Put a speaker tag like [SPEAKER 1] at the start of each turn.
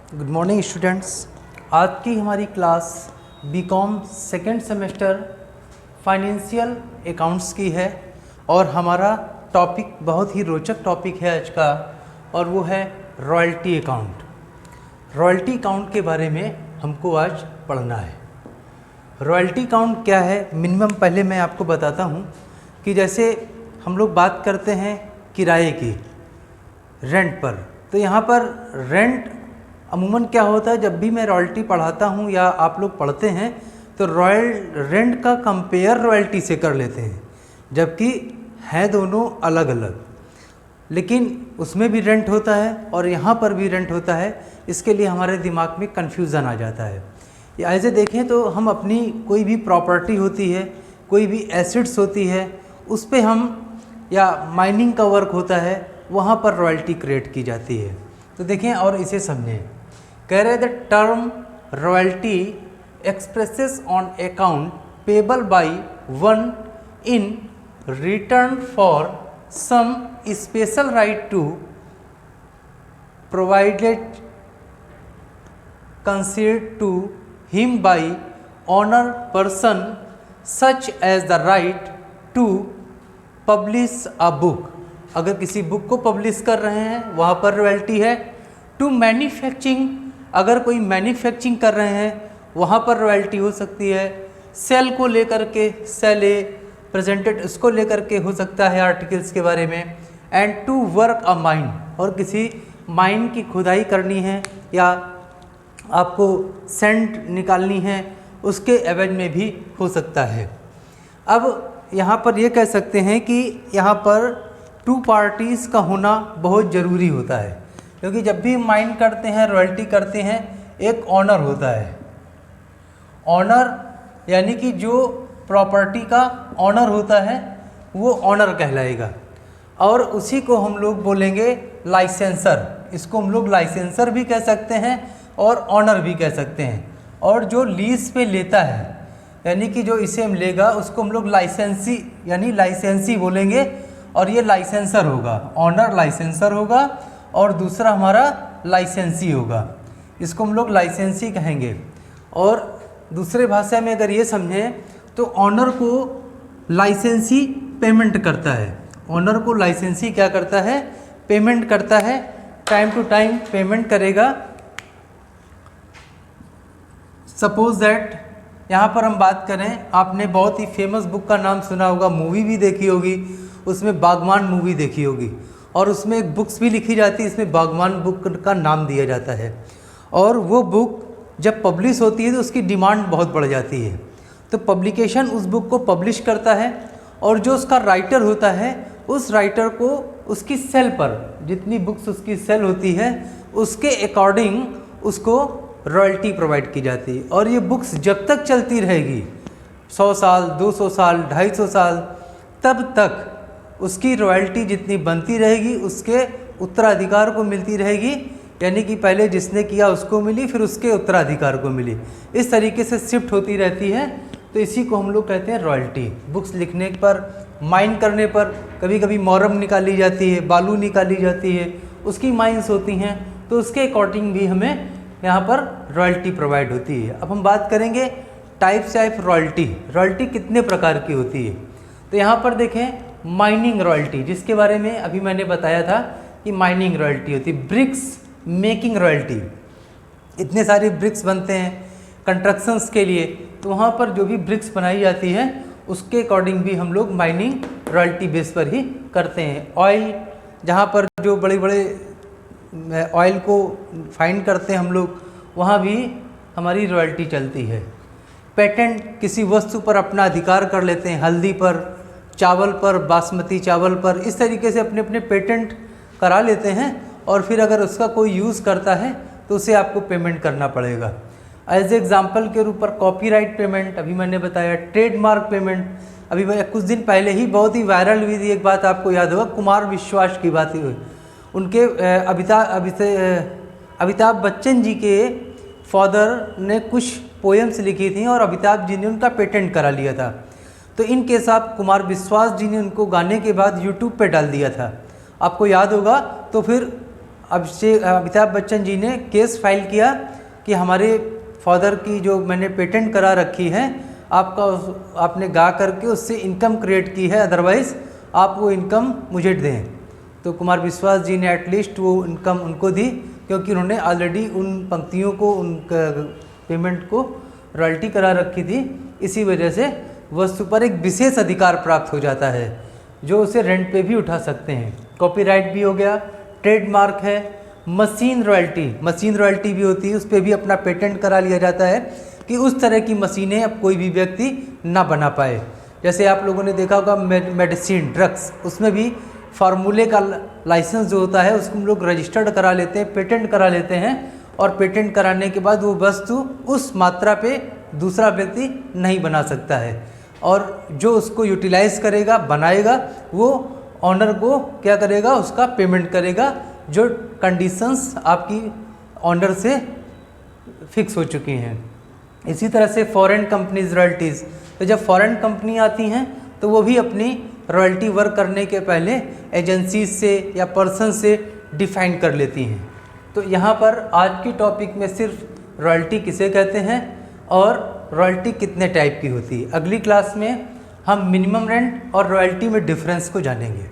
[SPEAKER 1] Good morning students. आज की हमारी class BCom second semester financial accounts की है और हमारा टॉपिक बहुत ही रोचक टॉपिक है आज का, और वो है रॉयल्टी अकाउंट। रॉयल्टी अकाउंट के बारे में हमको आज पढ़ना है। रॉयल्टी अकाउंट क्या है, मिनिमम पहले मैं आपको बताता हूँ कि जैसे हम लोग बात करते हैं किराए की, रेंट पर, तो यहाँ पर रेंट अमूमन क्या होता है, जब भी मैं रॉयल्टी पढ़ाता हूँ या आप लोग पढ़ते हैं तो रेंट का कंपेयर रॉयल्टी से कर लेते हैं, जबकि हैं दोनों अलग अलग, लेकिन उसमें भी रेंट होता है और यहाँ पर भी रेंट होता है। इसके लिए हमारे दिमाग में कन्फ्यूज़न आ जाता है। ऐसे देखें तो हम अपनी कोई भी प्रॉपर्टी होती है, कोई भी एसेट्स होती है, उस पे हम, या माइनिंग का वर्क होता है, वहाँ पर रॉयल्टी क्रिएट की जाती है। तो देखें और इसे समझें। कह रहे the term royalty expresses on account payable by one in return for some special right to provided considered to him by owner person such as the right to publish a book. अगर किसी book को publish कर रहे हैं वहाँ पर royalty है। To manufacturing, अगर कोई मैन्युफैक्चरिंग कर रहे हैं वहाँ पर रॉयल्टी हो सकती है। सेल को लेकर के, सेल ए प्रेजेंटेड, उसको लेकर के हो सकता है आर्टिकल्स के बारे में। And to work a mine, और किसी माइन की खुदाई करनी है या आपको सेंट निकालनी है, उसके एवज में भी हो सकता है। अब यहाँ पर ये कह सकते हैं कि यहाँ पर टू पार्टीज़ का होना बहुत ज़रूरी होता है, क्योंकि जब भी माइन करते हैं, रॉयल्टी करते हैं, एक ऑनर होता है। ऑनर यानी कि जो प्रॉपर्टी का ऑनर होता है वो ऑनर कहलाएगा, और उसी को हम लोग बोलेंगे लाइसेंसर। इसको हम लोग लाइसेंसर भी कह सकते हैं और ऑनर भी कह सकते हैं। और जो लीज पे लेता है, यानी कि जो इसे हम लेगा, उसको हम लोग लाइसेंसी यानी लाइसेंसी बोलेंगे, और ये लाइसेंसर होगा। ऑनर लाइसेंसर होगा और दूसरा हमारा लाइसेंसी होगा, इसको हम लोग लाइसेंसी कहेंगे। और दूसरे भाषा में अगर ये समझें तो ऑनर को लाइसेंसी पेमेंट करता है। ऑनर को लाइसेंसी क्या करता है, पेमेंट करता है, टाइम टू टाइम पेमेंट करेगा। सपोज दैट यहाँ पर हम बात करें, आपने बहुत ही फेमस बुक का नाम सुना होगा, मूवी भी देखी होगी, उसमें बागवान मूवी देखी होगी, और उसमें एक बुक्स भी लिखी जाती है, इसमें बागवान बुक का नाम दिया जाता है। और वो बुक जब पब्लिश होती है तो उसकी डिमांड बहुत बढ़ जाती है, तो पब्लिकेशन उस बुक को पब्लिश करता है, और जो उसका राइटर होता है, उस राइटर को उसकी सेल पर, जितनी बुक्स उसकी सेल होती है, उसके अकॉर्डिंग उसको रॉयल्टी प्रोवाइड की जाती है। और ये बुक्स जब तक चलती रहेगी, 100 साल, 200 साल, 250 साल, तब तक उसकी रॉयल्टी जितनी बनती रहेगी उसके उत्तराधिकार को मिलती रहेगी। यानी कि पहले जिसने किया उसको मिली, फिर उसके उत्तराधिकार को मिली, इस तरीके से शिफ्ट होती रहती है। तो इसी को हम लोग कहते हैं रॉयल्टी। बुक्स लिखने पर, माइन करने पर, कभी कभी मोरम निकाली जाती है, बालू निकाली जाती है, उसकी माइंस होती हैं, तो उसके अकॉर्डिंग भी हमें यहाँ पर रॉयल्टी प्रोवाइड होती है। अब हम बात करेंगे टाइप्स ऑफ रॉयल्टी। रॉयल्टी कितने प्रकार की होती है, तो यहाँ पर देखें माइनिंग रॉयल्टी, जिसके बारे में अभी मैंने बताया था कि माइनिंग रॉयल्टी होती है। ब्रिक्स मेकिंग रॉयल्टी, इतने सारे ब्रिक्स बनते हैं कंस्ट्रक्शंस के लिए, तो वहाँ पर जो भी ब्रिक्स बनाई जाती है उसके अकॉर्डिंग भी हम लोग माइनिंग रॉयल्टी बेस पर ही करते हैं। ऑयल, जहाँ पर जो बड़े बड़े ऑयल को फाइंड करते हैं हम लोग, वहाँ भी हमारी रॉयल्टी चलती है। पेटेंट, किसी वस्तु पर अपना अधिकार कर लेते हैं, हल्दी पर, चावल पर, बासमती चावल पर, इस तरीके से अपने अपने पेटेंट करा लेते हैं, और फिर अगर उसका कोई यूज़ करता है तो उसे आपको पेमेंट करना पड़ेगा। एज एग्जाम्पल के रूप पर कॉपीराइट पेमेंट, अभी मैंने बताया। ट्रेडमार्क पेमेंट, अभी कुछ दिन पहले ही बहुत ही वायरल हुई थी एक बात, आपको याद होगा, कुमार विश्वास की बात हुई। उनके अमिताभ बच्चन जी के फादर ने कुछ पोएम्स लिखी थी और अमिताभ जी ने उनका पेटेंट करा लिया था। तो इन केस आप कुमार विश्वास जी ने उनको गाने के बाद यूट्यूब पे डाल दिया था, आपको याद होगा। तो फिर अमिताभ बच्चन जी ने केस फाइल किया कि हमारे फादर की जो मैंने पेटेंट करा रखी है, आपने गा करके उससे इनकम क्रिएट की है, अदरवाइज़ आप वो इनकम मुझे दें। तो कुमार विश्वास जी ने एटलीस्ट वो इनकम उनको दी, क्योंकि उन्होंने ऑलरेडी उन पंक्तियों को, उन पेमेंट को रॉयल्टी करा रखी थी। इसी वजह से वस्तु पर एक विशेष अधिकार प्राप्त हो जाता है, जो उसे रेंट पे भी उठा सकते हैं। कॉपीराइट भी हो गया, ट्रेडमार्क है, मशीन रॉयल्टी भी होती है, उस पर भी अपना पेटेंट करा लिया जाता है कि उस तरह की मशीनें अब कोई भी व्यक्ति ना बना पाए। जैसे आप लोगों ने देखा होगा मेडिसिन, ड्रग्स, उसमें भी फार्मूले का लाइसेंस जो होता है उसको हम लोग रजिस्टर्ड करा लेते हैं, पेटेंट करा लेते हैं, और पेटेंट कराने के बाद वो वस्तु उस मात्रा पे दूसरा व्यक्ति नहीं बना सकता है, और जो उसको यूटिलाइज़ करेगा, बनाएगा, वो ऑनर को क्या करेगा, उसका पेमेंट करेगा, जो कंडीशंस आपकी ऑनर से फिक्स हो चुकी हैं। इसी तरह से फॉरेन कंपनीज रॉयल्टीज़, तो जब फॉरेन कंपनी आती हैं तो वो भी अपनी रॉयल्टी वर्क करने के पहले एजेंसीज से या पर्सन से डिफाइन कर लेती हैं। तो यहाँ पर आज की टॉपिक में सिर्फ रॉयल्टी किसे कहते हैं और रॉयल्टी कितने टाइप की होती है। अगली क्लास में हम मिनिमम रेंट और रॉयल्टी में डिफरेंस को जानेंगे।